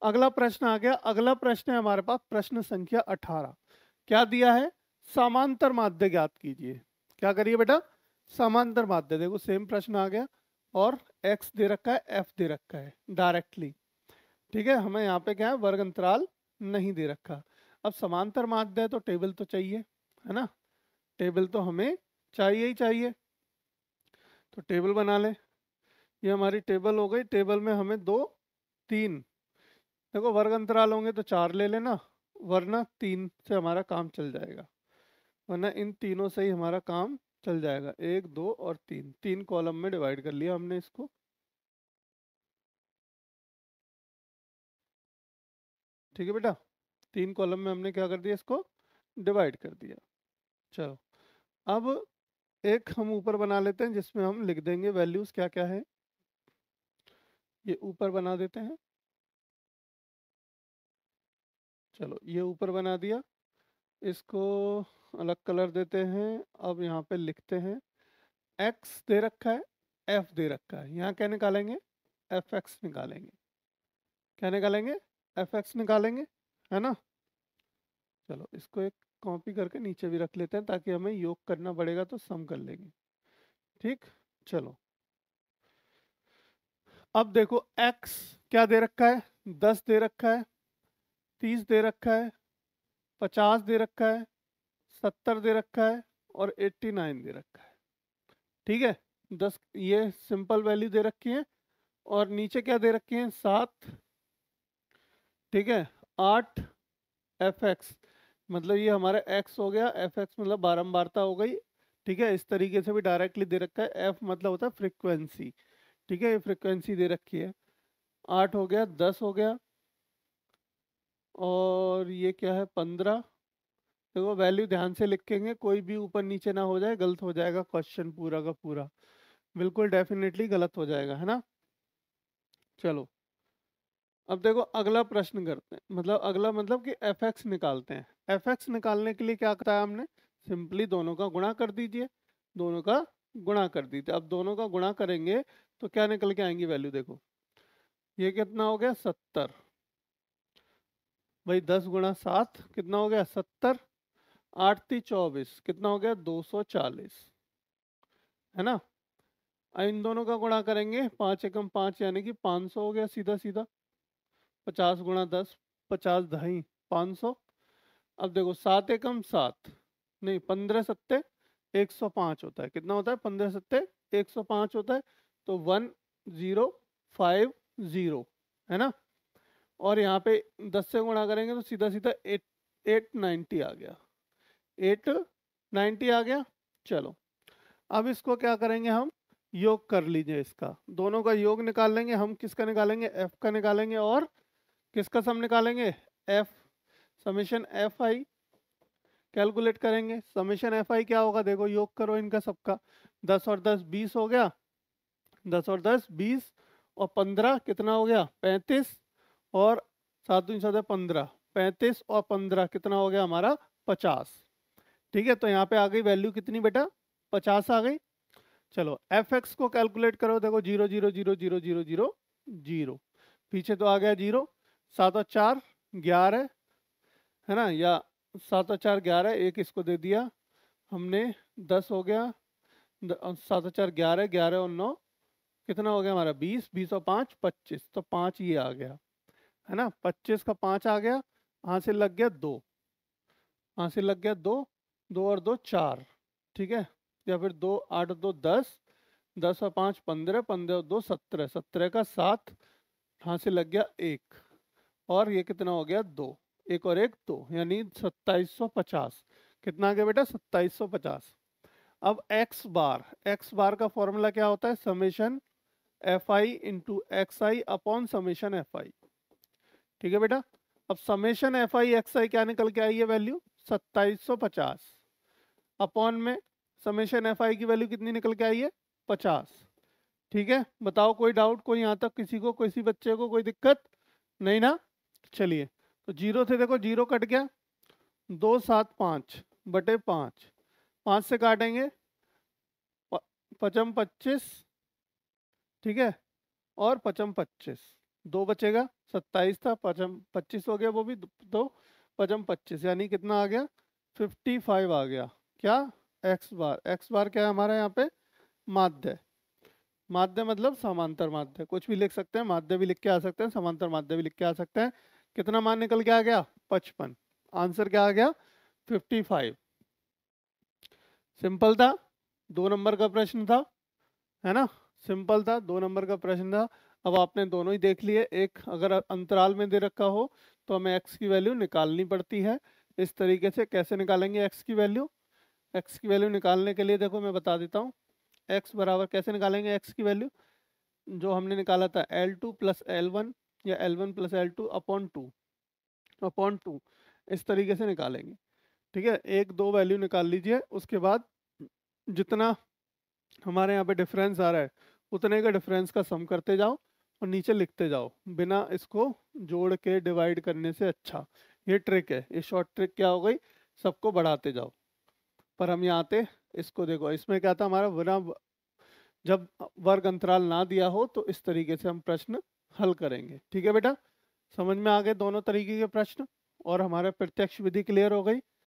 अगला प्रश्न आ गया। अगला प्रश्न है हमारे पास प्रश्न संख्या 18। क्या दिया है? समांतर माध्य ज्ञात कीजिए। क्या करिए बेटा? समांतर माध्य। देखो सेम प्रश्न आ गया और x दे रखा है, f दे रखा है डायरेक्टली। ठीक है, हमें यहाँ पे क्या है, वर्ग अंतराल नहीं दे रखा। अब समांतर माध्य है तो टेबल तो चाहिए, है ना? टेबल तो हमें चाहिए ही चाहिए, तो टेबल बना ले। ये हमारी टेबल हो गई। टेबल में हमें 2 3, देखो वर्ग अंतराल होंगे तो 4 ले लेना, वरना 3 से हमारा काम चल जाएगा, वरना इन तीनों से ही हमारा काम चल जाएगा। 1 2 और 3, 3 कॉलम में डिवाइड कर लिया हमने इसको। ठीक है बेटा, 3 कॉलम में हमने क्या कर दिया, इसको डिवाइड कर दिया। चलो, अब एक हम ऊपर बना लेते हैं जिसमें हम लिख देंगे वैल्यूज क्या क्या है। ये ऊपर बना देते हैं। चलो, ये ऊपर बना दिया। इसको अलग कलर देते हैं। अब यहाँ पे लिखते हैं x दे रखा है, f दे रखा है। यहाँ क्या निकालेंगे? fx निकालेंगे। क्या निकालेंगे? fx निकालेंगे, है ना? चलो, इसको एक कॉपी करके नीचे भी रख लेते हैं ताकि हमें योग करना पड़ेगा तो सम कर लेंगे। ठीक, चलो। अब देखो x क्या दे रखा है? 10 दे रखा है, 30 दे रखा है, 50 दे रखा है, 70 दे रखा है और 89 दे रखा है। ठीक है, 10 ये सिंपल वैल्यू दे रखी है और नीचे क्या दे रखे हैं? 7। ठीक है, 8 एफ एक्स, मतलब ये हमारा x हो गया, एफ एक्स मतलब बारंबारता हो गई। ठीक है, इस तरीके से भी डायरेक्टली दे रखा है। एफ मतलब होता है फ्रीक्वेंसी। ठीक है, ये फ्रीक्वेंसी दे रखी है। 8 हो गया, 10 हो गया और ये क्या है? 15। देखो वैल्यू ध्यान से लिखेंगे, कोई भी ऊपर नीचे ना हो जाए, गलत हो जाएगा क्वेश्चन पूरा का पूरा, बिल्कुल डेफिनेटली गलत हो जाएगा, है ना? चलो, अब देखो अगला प्रश्न करते हैं, मतलब अगला मतलब कि एफ एक्स निकालते हैं। एफ एक्स निकालने के लिए क्या करा हमने? सिंपली दोनों का गुणा कर दीजिए। दोनों का गुणा कर दीजिए। अब दोनों का गुणा करेंगे तो क्या निकल के आएंगी वैल्यू? देखो, ये कितना हो गया? 70। भाई 10 गुणा 7 कितना हो गया? 70। 8 × 24 कितना हो गया? 240, है ना? अब इन दोनों का गुणा करेंगे, 5 एकम 5 यानी कि 500 हो गया सीधा सीधा। 50 गुणा 10, 50 ढाई 500। अब देखो 7 एकम 7, नहीं 15 सत्ते 105 होता है। कितना होता है? 15 सत्ते 105 होता है। तो 1050, है ना? और यहाँ पे 10 से गुणा करेंगे तो सीधा सीधा 890 आ गया। 890 आ गया। चलो, अब इसको क्या करेंगे हम? योग कर लीजिए इसका, दोनों का योग निकाल लेंगे हम। किसका निकालेंगे? एफ का निकालेंगे। और किसका सम निकालेंगे? F, summation F I calculate करेंगे। समेशन एफ आई क्या होगा? देखो योग करो इनका सबका। 10 और 10 20 हो गया। 10 और 10 20 और 15 कितना हो गया? 35 और 7 दूनी 7 15, 35 और 15 कितना हो गया हमारा? 50। ठीक है, तो यहाँ पे आ गई वैल्यू कितनी बेटा? 50 आ गई। चलो, एफ एक्स को कैलकुलेट करो। देखो 0 0 0 0 0 0 0, पीछे तो आ गया 0। 7 और 4 11, है ना? या 7 और 4 11, एक इसको दे दिया हमने। 10 हो गया। 7 और 4 11, 11 और 9 कितना हो गया हमारा? 20, 20 और 5 25, तो 5 ये आ गया, है ना? 25 का 5 आ गया। यहाँ से लग गया 2, यहाँ से लग गया 2, 2 और 2 4। ठीक है, या फिर 2 8 और 2 10, 10 और 5 15, 15 और 2 17, 17 का 7, यहाँ से लग गया 1 और ये कितना हो गया? 2, 1 और 1 2, यानी 2750। कितना आ गया बेटा? 2750। अब एक्स बार का फॉर्मूला क्या होता है? Summation F I into x I upon summation F I. ठीक है बेटा, अब समेशन एफ आई एक्स आई क्या निकल के आई है वैल्यू? 2750 अपॉन में समेशन एफ आई की वैल्यू कितनी निकल के आई है? 50। ठीक है, बताओ कोई डाउट? कोई यहाँ तक किसी को, किसी बच्चे को कोई दिक्कत नहीं ना? चलिए, तो जीरो थे, देखो जीरो कट गया। 275 बटे 5, 5 से काटेंगे, पचम 25। ठीक है, और पचम 25, 2 बचेगा, 27 था, पचम 25 हो गया, वो भी 2 पचम 25, यानी कितना आ गया 55 आ गया। क्या? एक्स बार क्या है हमारा यहाँ पे? माध्य। माध्य मतलब समांतर माध्य, कुछ भी लिख सकते हैं, माध्य भी लिख के आ सकते हैं, समांतर माध्य भी लिख के आ सकते हैं। कितना मान निकल के आ गया? 55। आंसर क्या आ गया? 55। सिंपल था, 2 नंबर का प्रश्न था, है ना? सिंपल था, 2 नंबर का प्रश्न था। अब आपने दोनों ही देख लिए। एक अगर अंतराल में दे रखा हो तो हमें एक्स की वैल्यू निकालनी पड़ती है। इस तरीके से कैसे निकालेंगे एक्स की वैल्यू? एक्स की वैल्यू निकालने के लिए देखो मैं बता देता हूँ। एक्स बराबर कैसे निकालेंगे एक्स की वैल्यू? जो हमने निकाला था L2 प्लस L1 या L1 plus L2 upon two, इस तरीके से निकालेंगे। ठीक है, एक दो वैल्यू निकाल लीजिए, उसके बाद जितना हमारे यहाँ पे डिफरेंस आ रहा है उतने का डिफरेंस का सम करते जाओ और नीचे लिखते जाओ, बिना इसको जोड़ के डिवाइड करने से। अच्छा, ये ट्रिक है, ये शॉर्ट ट्रिक क्या हो गई? सबको बढ़ाते जाओ। पर हम यहाँ आते, इसको देखो, इसमें क्या था हमारा, बिना जब वर्ग अंतराल ना दिया हो तो इस तरीके से हम प्रश्न हल करेंगे। ठीक है बेटा, समझ में आ गए दोनों तरीके के प्रश्न, और हमारे प्रत्यक्ष विधि क्लियर हो गई।